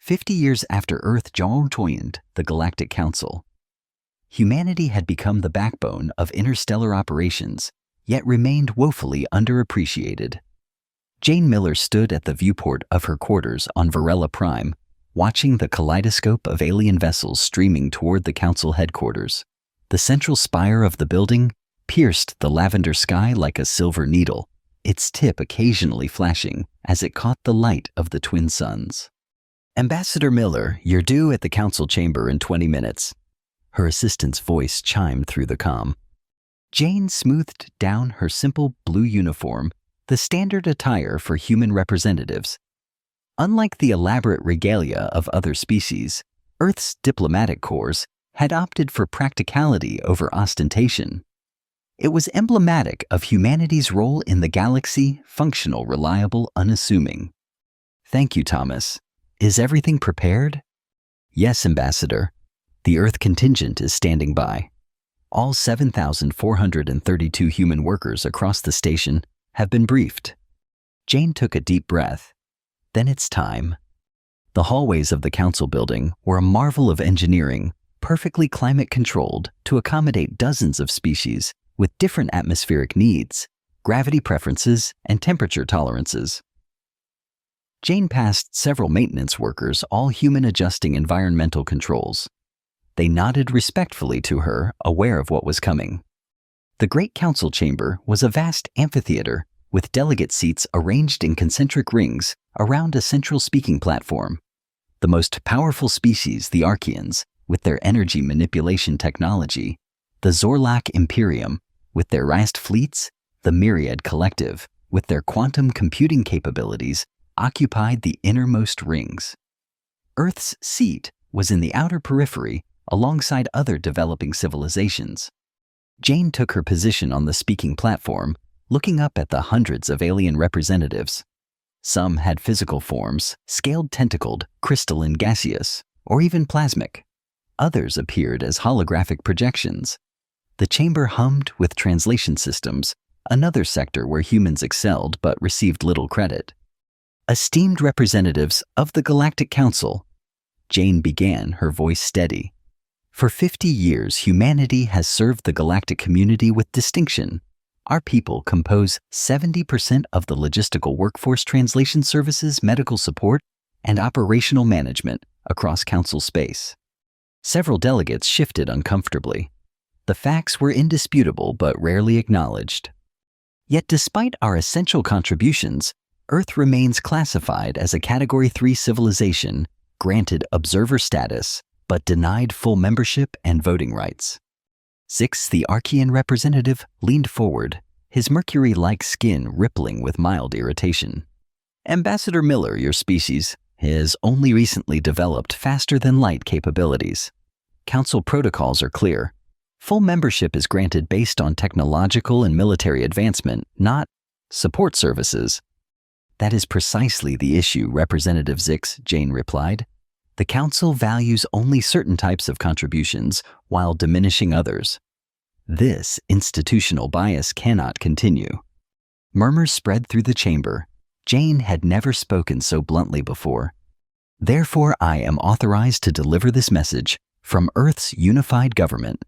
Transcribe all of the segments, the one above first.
50 years after Earth joined the Galactic Council, humanity had become the backbone of interstellar operations, yet remained woefully underappreciated. Jane Miller stood at the viewport of her quarters on Varela Prime, watching the kaleidoscope of alien vessels streaming toward the Council headquarters. The central spire of the building pierced the lavender sky like a silver needle, its tip occasionally flashing as it caught the light of the twin suns. "Ambassador Miller, you're due at the Council chamber in 20 minutes. Her assistant's voice chimed through the comm. Jane smoothed down her simple blue uniform, the standard attire for human representatives. Unlike the elaborate regalia of other species, Earth's diplomatic corps had opted for practicality over ostentation. It was emblematic of humanity's role in the galaxy: functional, reliable, unassuming. "Thank you, Thomas. Is everything prepared?" "Yes, Ambassador. The Earth contingent is standing by. All 7,432 human workers across the station have been briefed." Jane took a deep breath. Then it's time. The hallways of the Council building were a marvel of engineering, perfectly climate-controlled to accommodate dozens of species with different atmospheric needs, gravity preferences, and temperature tolerances. Jane passed several maintenance workers, all human, adjusting environmental controls. They nodded respectfully to her, aware of what was coming. The Great Council chamber was a vast amphitheater with delegate seats arranged in concentric rings around a central speaking platform. The most powerful species, the Archeans, with their energy manipulation technology, the Zorlak Imperium, with their vast fleets, the Myriad Collective, with their quantum computing capabilities, occupied the innermost rings. Earth's seat was in the outer periphery, alongside other developing civilizations. Jane took her position on the speaking platform, looking up at the hundreds of alien representatives. Some had physical forms, scaled, tentacled, crystalline, gaseous, or even plasmic. Others appeared as holographic projections. The chamber hummed with translation systems, another sector where humans excelled but received little credit. "Esteemed representatives of the Galactic Council," Jane began, her voice steady. "For 50 years, humanity has served the galactic community with distinction. Our people compose 70% of the logistical workforce, translation services, medical support, and operational management across Council space." Several delegates shifted uncomfortably. The facts were indisputable but rarely acknowledged. Yet despite our essential contributions, Earth remains classified as a Category 3 civilization, granted observer status, but denied full membership and voting rights. 6. The Archean representative leaned forward, his mercury-like skin rippling with mild irritation. "Ambassador Miller, your species has only recently developed faster-than-light capabilities. Council protocols are clear. Full membership is granted based on technological and military advancement, not support services." "That is precisely the issue, Representative Zix," Jane replied. "The Council values only certain types of contributions while diminishing others. This institutional bias cannot continue." Murmurs spread through the chamber. Jane had never spoken so bluntly before. "Therefore, I am authorized to deliver this message from Earth's unified government.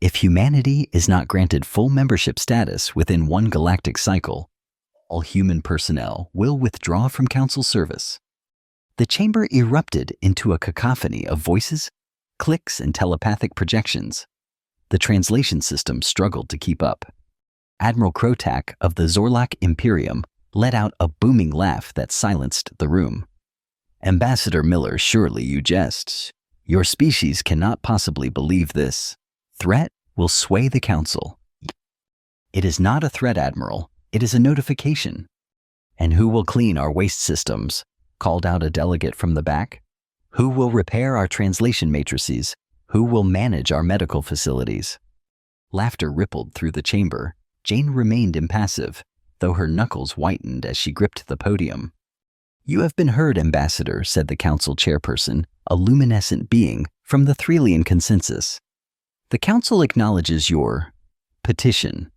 If humanity is not granted full membership status within one galactic cycle, all human personnel will withdraw from Council service." The chamber erupted into a cacophony of voices, clicks, and telepathic projections. The translation system struggled to keep up. Admiral Krotak of the Zorlak Imperium let out a booming laugh that silenced the room. "Ambassador Miller, surely you jest. Your species cannot possibly believe this threat will sway the Council." "It is not a threat, Admiral. It is a notification." "And who will clean our waste systems?" called out a delegate from the back. "Who will repair our translation matrices? Who will manage our medical facilities?" Laughter rippled through the chamber. Jane remained impassive, though her knuckles whitened as she gripped the podium. "You have been heard, Ambassador," said the Council chairperson, a luminescent being from the Threlian consensus. "The Council acknowledges your petition.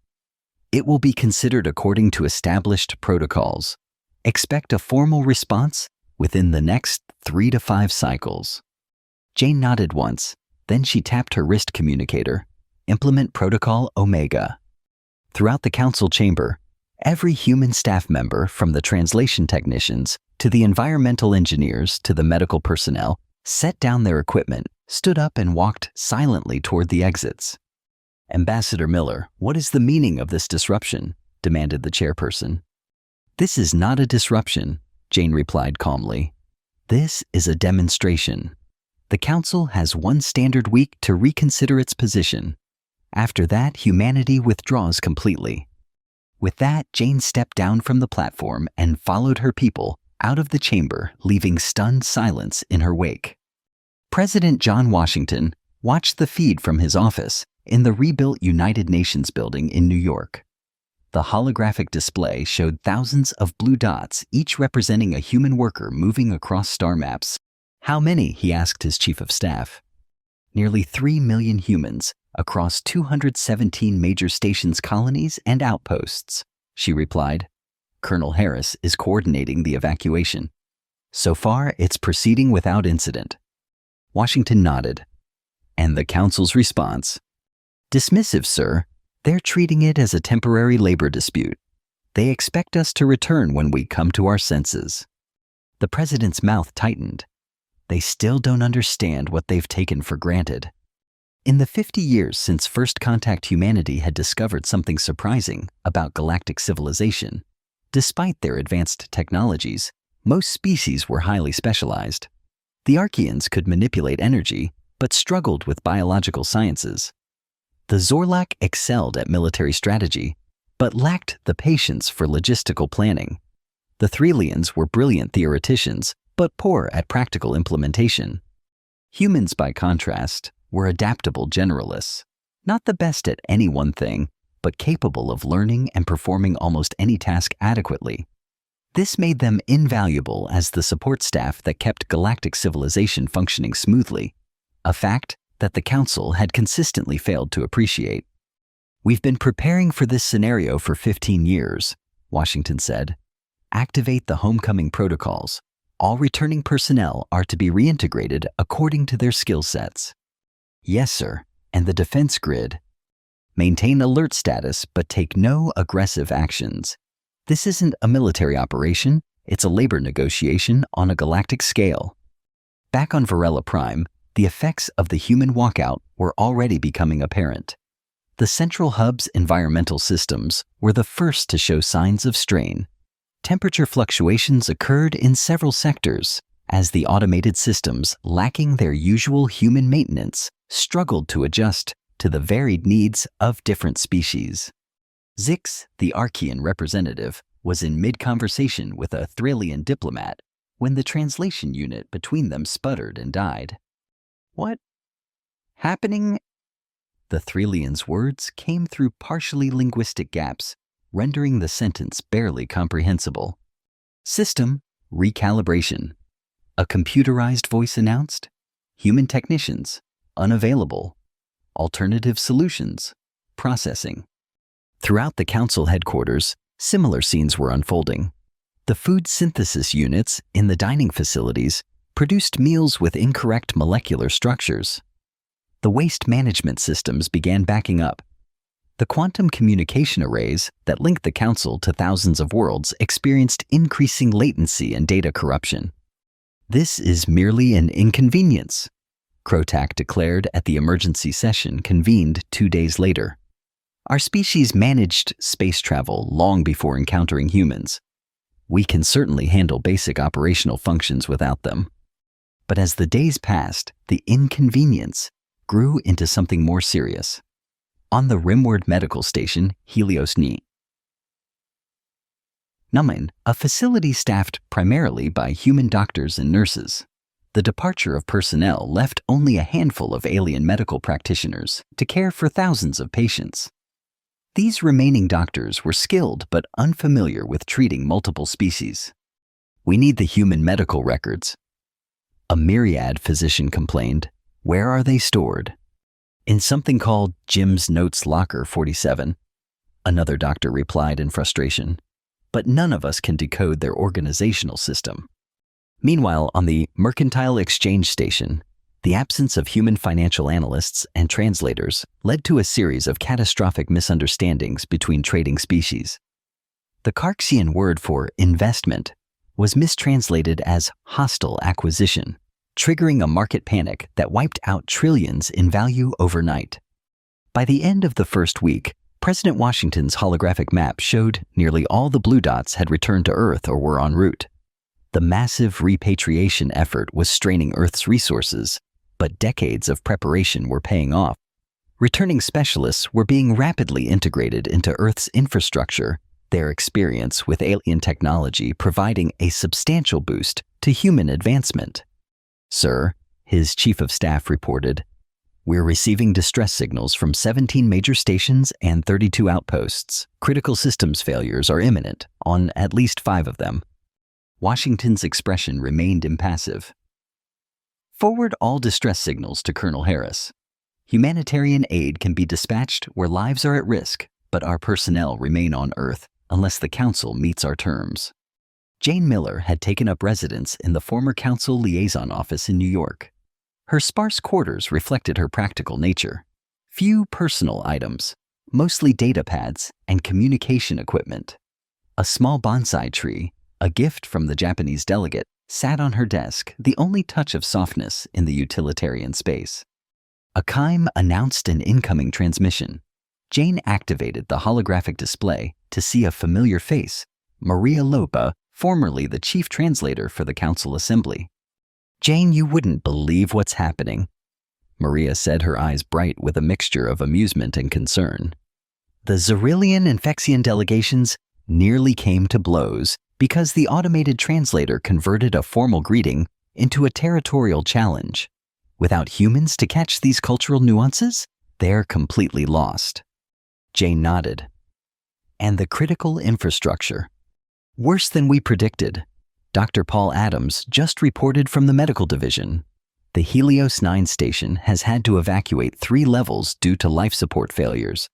It will be considered according to established protocols. Expect a formal response within the next 3 to 5 cycles. Jane nodded once, then she tapped her wrist communicator. Implement Protocol Omega. Throughout the council chamber, every human staff member, from the translation technicians to the environmental engineers to the medical personnel, set down their equipment, stood up and walked silently toward the exits. Ambassador Miller, what is the meaning of this disruption? Demanded the chairperson. This is not a disruption, Jane replied calmly. This is a demonstration. The council has one standard week to reconsider its position. After that, humanity withdraws completely. With that, Jane stepped down from the platform and followed her people out of the chamber, leaving stunned silence in her wake. President John Washington watched the feed from his office in the rebuilt United Nations building in New York. The holographic display showed thousands of blue dots, each representing a human worker moving across star maps. How many? He asked his chief of staff. Nearly 3 million humans across 217 major stations, colonies, and outposts, she replied. Colonel Harris is coordinating the evacuation. So far, it's proceeding without incident. Washington nodded. And the council's response? Dismissive, sir. They're treating it as a temporary labor dispute. They expect us to return when we come to our senses. The president's mouth tightened. They still don't understand what they've taken for granted. In the 50 years since first contact, humanity had discovered something surprising about galactic civilization. Despite their advanced technologies, most species were highly specialized. The Archeans could manipulate energy, but struggled with biological sciences. The Zorlak excelled at military strategy, but lacked the patience for logistical planning. The Threlians were brilliant theoreticians, but poor at practical implementation. Humans, by contrast, were adaptable generalists, not the best at any one thing, but capable of learning and performing almost any task adequately. This made them invaluable as the support staff that kept galactic civilization functioning smoothly, a fact that the Council had consistently failed to appreciate. We've been preparing for this scenario for 15 years, Washington said. Activate the homecoming protocols. All returning personnel are to be reintegrated according to their skill sets. Yes, sir. And the defense grid. Maintain alert status, but take no aggressive actions. This isn't a military operation, it's a labor negotiation on a galactic scale. Back on Varela Prime, the effects of the human walkout were already becoming apparent. The Central Hub's environmental systems were the first to show signs of strain. Temperature fluctuations occurred in several sectors as the automated systems, lacking their usual human maintenance, struggled to adjust to the varied needs of different species. Zix, the Archean representative, was in mid-conversation with a Thralian diplomat when the translation unit between them sputtered and died. What? Happening? The Thralian's words came through partially linguistic gaps, rendering the sentence barely comprehensible. System recalibration. A computerized voice announced. Human technicians unavailable. Alternative solutions processing. Throughout the Council headquarters, similar scenes were unfolding. The food synthesis units in the dining facilities produced meals with incorrect molecular structures. The waste management systems began backing up. The quantum communication arrays that linked the Council to thousands of worlds experienced increasing latency and data corruption. This is merely an inconvenience, Krotak declared at the emergency session convened 2 days later. Our species managed space travel long before encountering humans. We can certainly handle basic operational functions without them. But as the days passed, the inconvenience grew into something more serious. On the Rimward Medical Station, Helios Ni. Numen, a facility staffed primarily by human doctors and nurses. The departure of personnel left only a handful of alien medical practitioners to care for thousands of patients. These remaining doctors were skilled but unfamiliar with treating multiple species. We need the human medical records. A myriad physician complained. Where are they stored? In something called Jim's Notes Locker 47. Another doctor replied in frustration. But none of us can decode their organizational system. Meanwhile, on the Mercantile Exchange Station, the absence of human financial analysts and translators led to a series of catastrophic misunderstandings between trading species. The Carxian word for investment was mistranslated as hostile acquisition, triggering a market panic that wiped out trillions in value overnight. By the end of the first week, President Washington's holographic map showed nearly all the blue dots had returned to Earth or were en route. The massive repatriation effort was straining Earth's resources, but decades of preparation were paying off. Returning specialists were being rapidly integrated into Earth's infrastructure, their experience with alien technology providing a substantial boost to human advancement. "Sir," his chief of staff reported, "we're receiving distress signals from 17 major stations and 32 outposts. Critical systems failures are imminent on at least 5 of them." Washington's expression remained impassive. "Forward all distress signals to Colonel Harris. Humanitarian aid can be dispatched where lives are at risk, but our personnel remain on Earth unless the Council meets our terms." Jane Miller had taken up residence in the former Council liaison office in New York. Her sparse quarters reflected her practical nature. Few personal items, mostly data pads and communication equipment. A small bonsai tree, a gift from the Japanese delegate, sat on her desk, the only touch of softness in the utilitarian space. A chime announced an incoming transmission. Jane activated the holographic display to see a familiar face, Maria Lopa, formerly the chief translator for the Council Assembly. "Jane, you wouldn't believe what's happening," Maria said, her eyes bright with a mixture of amusement and concern. "The Xerillian and Fexian delegations nearly came to blows because the automated translator converted a formal greeting into a territorial challenge. Without humans to catch these cultural nuances, they're completely lost." Jane nodded. "And the critical infrastructure. Worse than we predicted. Dr. Paul Adams just reported from the medical division. The Helios 9 station has had to evacuate 3 levels due to life support failures.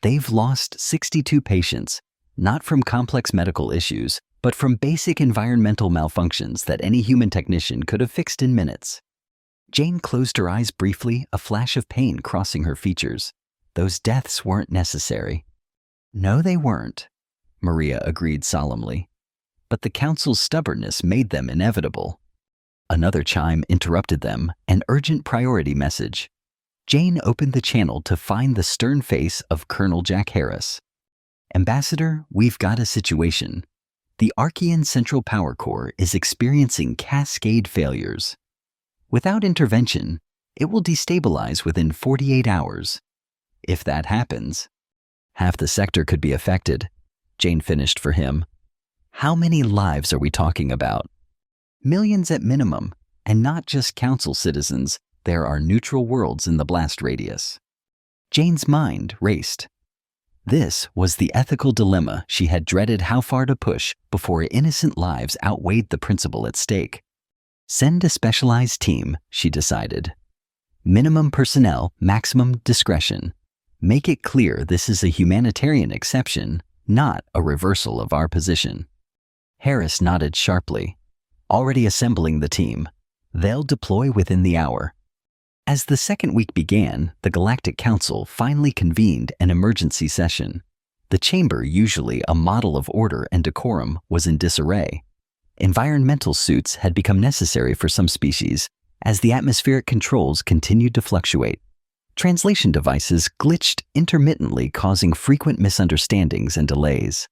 They've lost 62 patients, not from complex medical issues, but from basic environmental malfunctions that any human technician could have fixed in minutes." Jane closed her eyes briefly, a flash of pain crossing her features. Those deaths weren't necessary. "No, they weren't," Maria agreed solemnly. "But the Council's stubbornness made them inevitable." Another chime interrupted them, an urgent priority message. Jane opened the channel to find the stern face of Colonel Jack Harris. "Ambassador, we've got a situation. The Archean Central Power Core is experiencing cascade failures. Without intervention, it will destabilize within 48 hours. If that happens, half the sector could be affected," Jane finished for him. "How many lives are we talking about?" "Millions at minimum, and not just Council citizens. There are neutral worlds in the blast radius." Jane's mind raced. This was the ethical dilemma she had dreaded how far to push before innocent lives outweighed the principle at stake. Send a specialized team, she decided. Minimum personnel, maximum discretion. Make it clear this is a humanitarian exception, not a reversal of our position. Harris nodded sharply. Already assembling the team. They'll deploy within the hour. As the second week began, the Galactic Council finally convened an emergency session. The chamber, usually a model of order and decorum, was in disarray. Environmental suits had become necessary for some species as the atmospheric controls continued to fluctuate. Translation devices glitched intermittently, causing frequent misunderstandings and delays.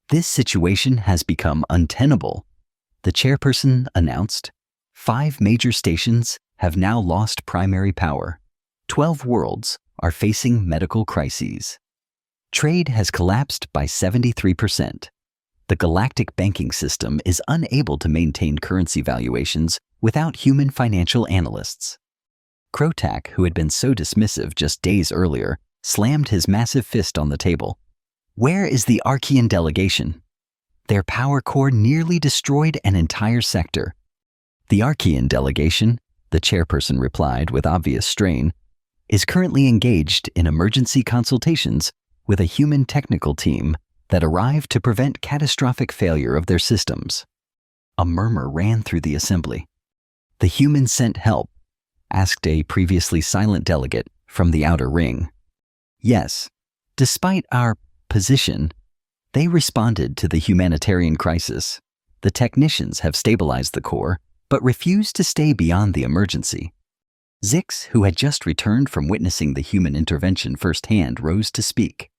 "This situation has become untenable," the chairperson announced. 5 major stations have now lost primary power. 12 worlds are facing medical crises. Trade has collapsed by 73%. The galactic banking system is unable to maintain currency valuations without human financial analysts. Krotak, who had been so dismissive just days earlier, slammed his massive fist on the table. "Where is the Archean delegation? Their power core nearly destroyed an entire sector." "The Archean delegation," the chairperson replied with obvious strain, "is currently engaged in emergency consultations with a human technical team that arrived to prevent catastrophic failure of their systems." A murmur ran through the assembly. "The humans sent help?" asked a previously silent delegate from the outer ring. "Yes. Despite our position, they responded to the humanitarian crisis. The technicians have stabilized the core, but refused to stay beyond the emergency." Zix, who had just returned from witnessing the human intervention firsthand, rose to speak.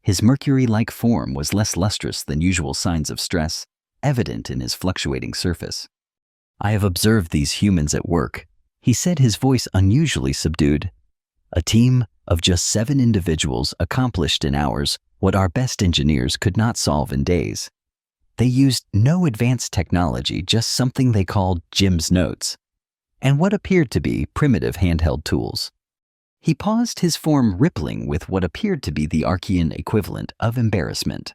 His mercury-like form was less lustrous than usual signs of stress, evident in his fluctuating surface. "I have observed these humans at work," he said, his voice unusually subdued. "A team of just 7 individuals accomplished in hours what our best engineers could not solve in days. They used no advanced technology, just something they called Jim's notes, and what appeared to be primitive handheld tools." He paused, his form rippling with what appeared to be the Archean equivalent of embarrassment.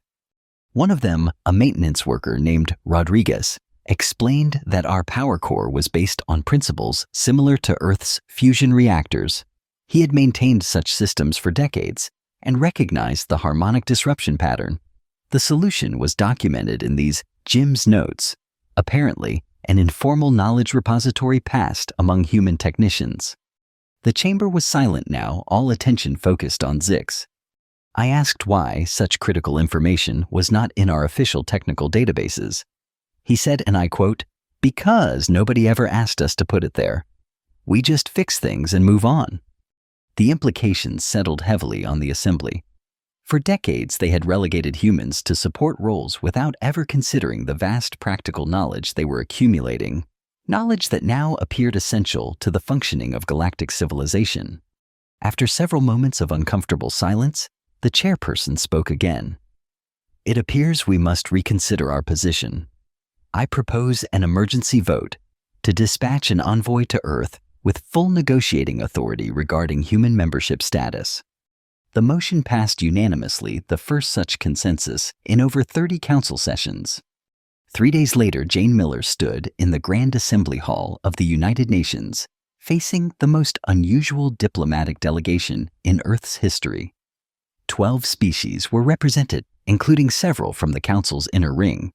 One of them, a maintenance worker named Rodriguez, explained that our power core was based on principles similar to Earth's fusion reactors. He had maintained such systems for decades and recognized the harmonic disruption pattern. The solution was documented in these Jim's notes, apparently an informal knowledge repository passed among human technicians. The chamber was silent now, all attention focused on Zix. I asked why such critical information was not in our official technical databases. He said, and I quote, "Because nobody ever asked us to put it there. We just fix things and move on." The implications settled heavily on the assembly. For decades, they had relegated humans to support roles without ever considering the vast practical knowledge they were accumulating, knowledge that now appeared essential to the functioning of galactic civilization. After several moments of uncomfortable silence, the chairperson spoke again. "It appears we must reconsider our position. I propose an emergency vote to dispatch an envoy to Earth with full negotiating authority regarding human membership status." The motion passed unanimously, the first such consensus in over 30 council sessions. 3 days later, Jane Miller stood in the Grand Assembly Hall of the United Nations, facing the most unusual diplomatic delegation in Earth's history. 12 species were represented, including several from the Council's inner ring.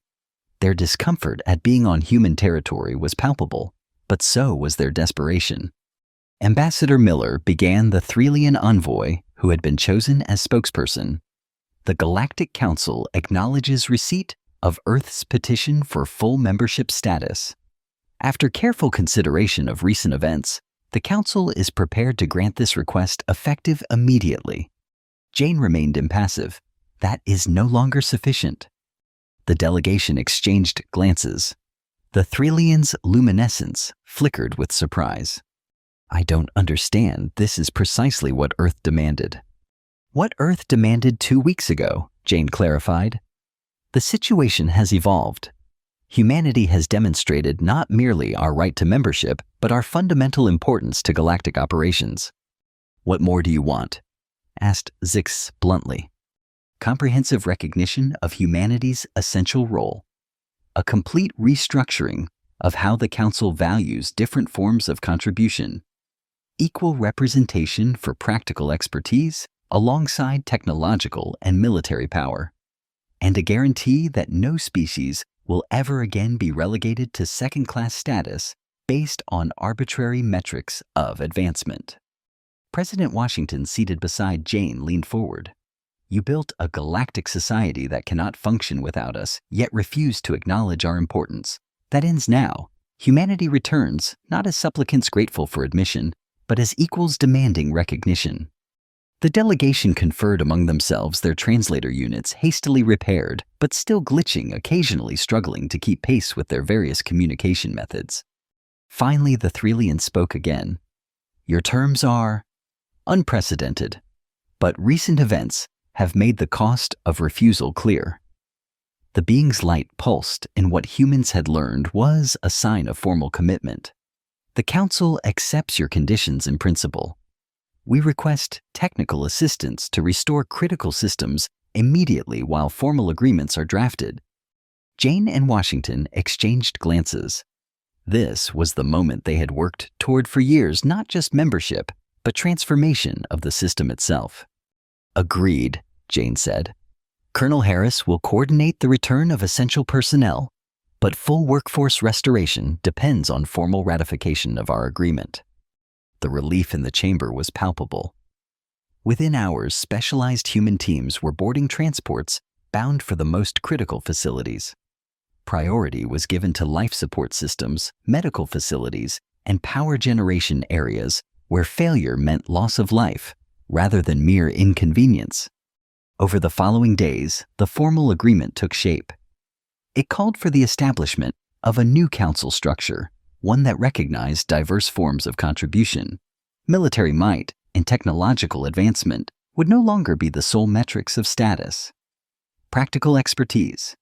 Their discomfort at being on human territory was palpable, but so was their desperation. Ambassador Miller began the Threlian envoy who had been chosen as spokesperson. "The Galactic Council acknowledges receipt of Earth's petition for full membership status. After careful consideration of recent events, the Council is prepared to grant this request effective immediately." Jane remained impassive. That is no longer sufficient. The delegation exchanged glances. The Threlian's luminescence flickered with surprise. "I don't understand. This is precisely what Earth demanded." "What Earth demanded 2 weeks ago," Jane clarified. "The situation has evolved. Humanity has demonstrated not merely our right to membership, but our fundamental importance to galactic operations." "What more do you want?" asked Zix bluntly. "Comprehensive recognition of humanity's essential role. A complete restructuring of how the Council values different forms of contribution. Equal representation for practical expertise alongside technological and military power. And a guarantee that no species will ever again be relegated to second-class status based on arbitrary metrics of advancement." President Washington, seated beside Jane, leaned forward. "You built a galactic society that cannot function without us, yet refused to acknowledge our importance. That ends now. Humanity returns, not as supplicants grateful for admission, but as equals demanding recognition." The delegation conferred among themselves, their translator units hastily repaired, but still glitching, occasionally struggling to keep pace with their various communication methods. Finally, the Threlian spoke again. "Your terms are unprecedented, but recent events have made the cost of refusal clear." The being's light pulsed in what humans had learned was a sign of formal commitment. "The Council accepts your conditions in principle. We request technical assistance to restore critical systems immediately while formal agreements are drafted." Jane and Washington exchanged glances. This was the moment they had worked toward for years, not just membership, but transformation of the system itself. "Agreed," Jane said. "Colonel Harris will coordinate the return of essential personnel. but full workforce restoration depends on formal ratification of our agreement. The relief in the chamber was palpable. Within hours, specialized human teams were boarding transports bound for the most critical facilities. Priority was given to life support systems, medical facilities, and power generation areas where failure meant loss of life rather than mere inconvenience. Over the following days, the formal agreement took shape. It called for the establishment of a new council structure, one that recognized diverse forms of contribution. Military might and technological advancement would no longer be the sole metrics of status. Practical expertise,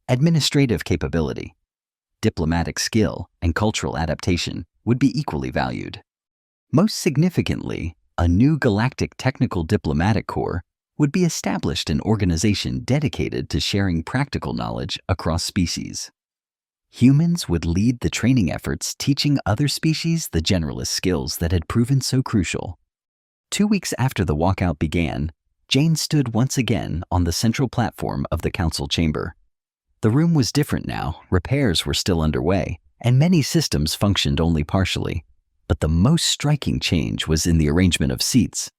administrative capability, diplomatic skill, and cultural adaptation would be equally valued. Most significantly, a new Galactic Technical Diplomatic Corps would be established, an organization dedicated to sharing practical knowledge across species. Humans would lead the training efforts, teaching other species the generalist skills that had proven so crucial. 2 weeks after the walkout began, Jane stood once again on the central platform of the council chamber. The room was different now, repairs were still underway, and many systems functioned only partially. But the most striking change was in the arrangement of seats.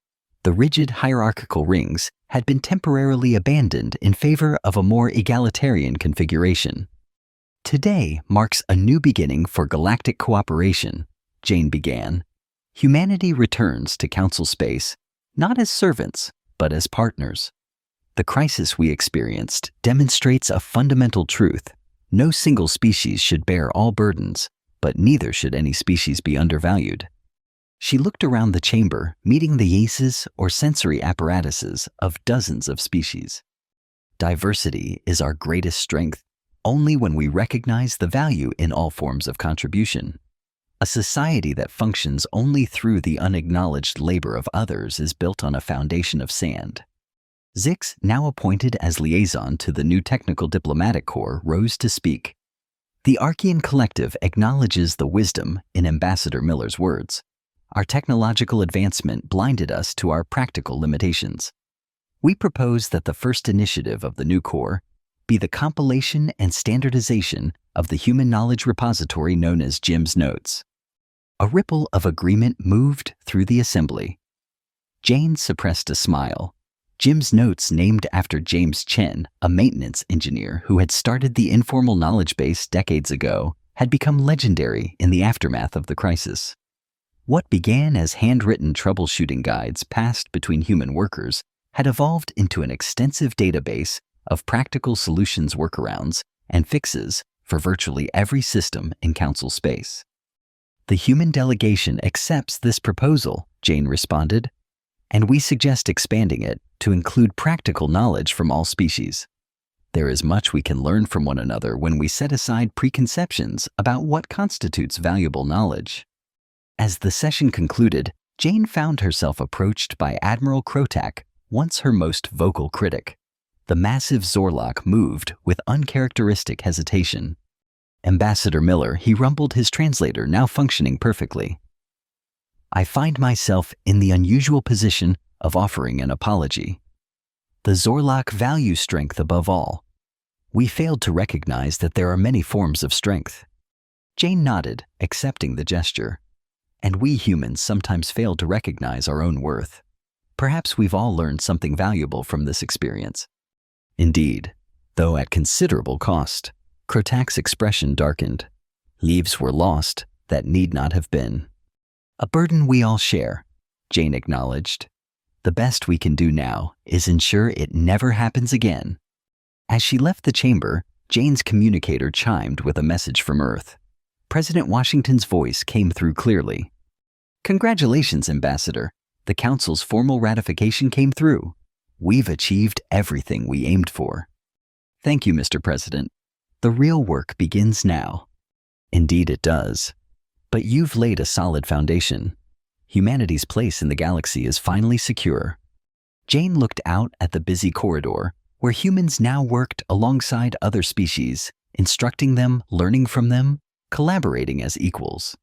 The rigid hierarchical rings had been temporarily abandoned in favor of a more egalitarian configuration. Today marks a new beginning for galactic cooperation, Jane began. Humanity returns to council space, not as servants, but as partners. The crisis we experienced demonstrates a fundamental truth. No single species should bear all burdens, but neither should any species be undervalued. She looked around the chamber, meeting the yaces or sensory apparatuses of dozens of species. Diversity is our greatest strength only when we recognize the value in all forms of contribution. A society that functions only through the unacknowledged labor of others is built on a foundation of sand. Zix, now appointed as liaison to the new Technical Diplomatic Corps, rose to speak. The Archean Collective acknowledges the wisdom in Ambassador Miller's words. Our technological advancement blinded us to our practical limitations. We propose that the first initiative of the new Corps be the compilation and standardization of the human knowledge repository known as Jim's Notes. A ripple of agreement moved through the assembly. Jane suppressed a smile. Jim's Notes, named after James Chen, a maintenance engineer who had started the informal knowledge base decades ago, had become legendary in the aftermath of the crisis. What began as handwritten troubleshooting guides passed between human workers had evolved into an extensive database of practical solutions, workarounds, and fixes for virtually every system in council space. The human delegation accepts this proposal, Jane responded, and we suggest expanding it to include practical knowledge from all species. There is much we can learn from one another when we set aside preconceptions about what constitutes valuable knowledge. As the session concluded, Jane found herself approached by Admiral Krotak, once her most vocal critic. The massive Zorlok moved with uncharacteristic hesitation. Ambassador Miller, he rumbled, his translator now functioning perfectly. I find myself in the unusual position of offering an apology. The Zorlok value strength above all. We failed to recognize that there are many forms of strength. Jane nodded, accepting the gesture. And we humans sometimes fail to recognize our own worth. Perhaps we've all learned something valuable from this experience. Indeed, though at considerable cost. Krotak's expression darkened. Lives were lost that need not have been. A burden we all share, Jane acknowledged. The best we can do now is ensure it never happens again. As she left the chamber, Jane's communicator chimed with a message from Earth. President Washington's voice came through clearly. Congratulations, Ambassador. The Council's formal ratification came through. We've achieved everything we aimed for. Thank you, Mr. President. The real work begins now. Indeed it does. But you've laid a solid foundation. Humanity's place in the galaxy is finally secure. Jane looked out at the busy corridor, where humans now worked alongside other species, instructing them, learning from them, collaborating as equals.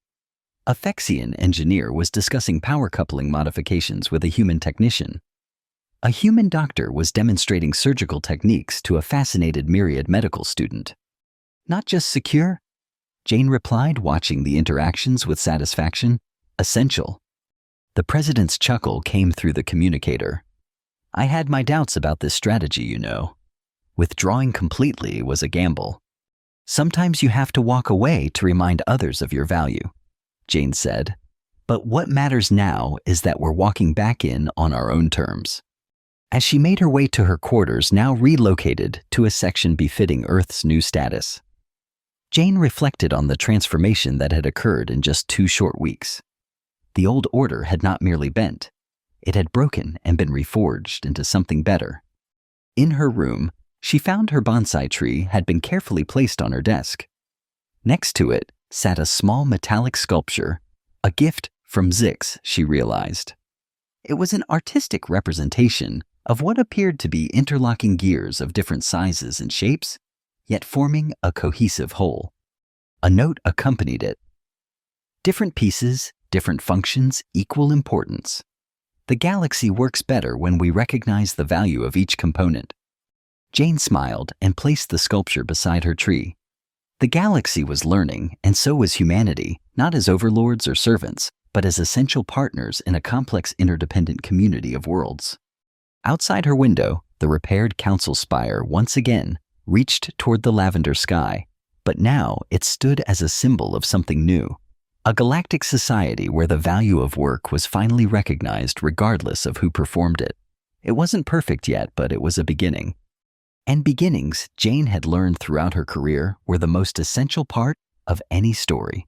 A Fexian engineer was discussing power coupling modifications with a human technician. A human doctor was demonstrating surgical techniques to a fascinated Myriad medical student. Not just secure, Jane replied, watching the interactions with satisfaction. Essential. The president's chuckle came through the communicator. I had my doubts about this strategy, you know. Withdrawing completely was a gamble. Sometimes you have to walk away to remind others of your value, Jane said. But what matters now is that we're walking back in on our own terms. As she made her way to her quarters, now relocated to a section befitting Earth's new status, Jane reflected on the transformation that had occurred in just 2 short weeks. The old order had not merely bent. It had broken and been reforged into something better. In her room, she found her bonsai tree had been carefully placed on her desk. Next to it sat a small metallic sculpture, a gift from Zix, she realized. It was an artistic representation of what appeared to be interlocking gears of different sizes and shapes, yet forming a cohesive whole. A note accompanied it. Different pieces, different functions, equal importance. The galaxy works better when we recognize the value of each component. Jane smiled and placed the sculpture beside her tree. The galaxy was learning, and so was humanity, not as overlords or servants, but as essential partners in a complex interdependent community of worlds. Outside her window, the repaired council spire once again reached toward the lavender sky, but now it stood as a symbol of something new. A galactic society where the value of work was finally recognized regardless of who performed it. It wasn't perfect yet, but it was a beginning. And beginnings, Jane had learned throughout her career, were the most essential part of any story.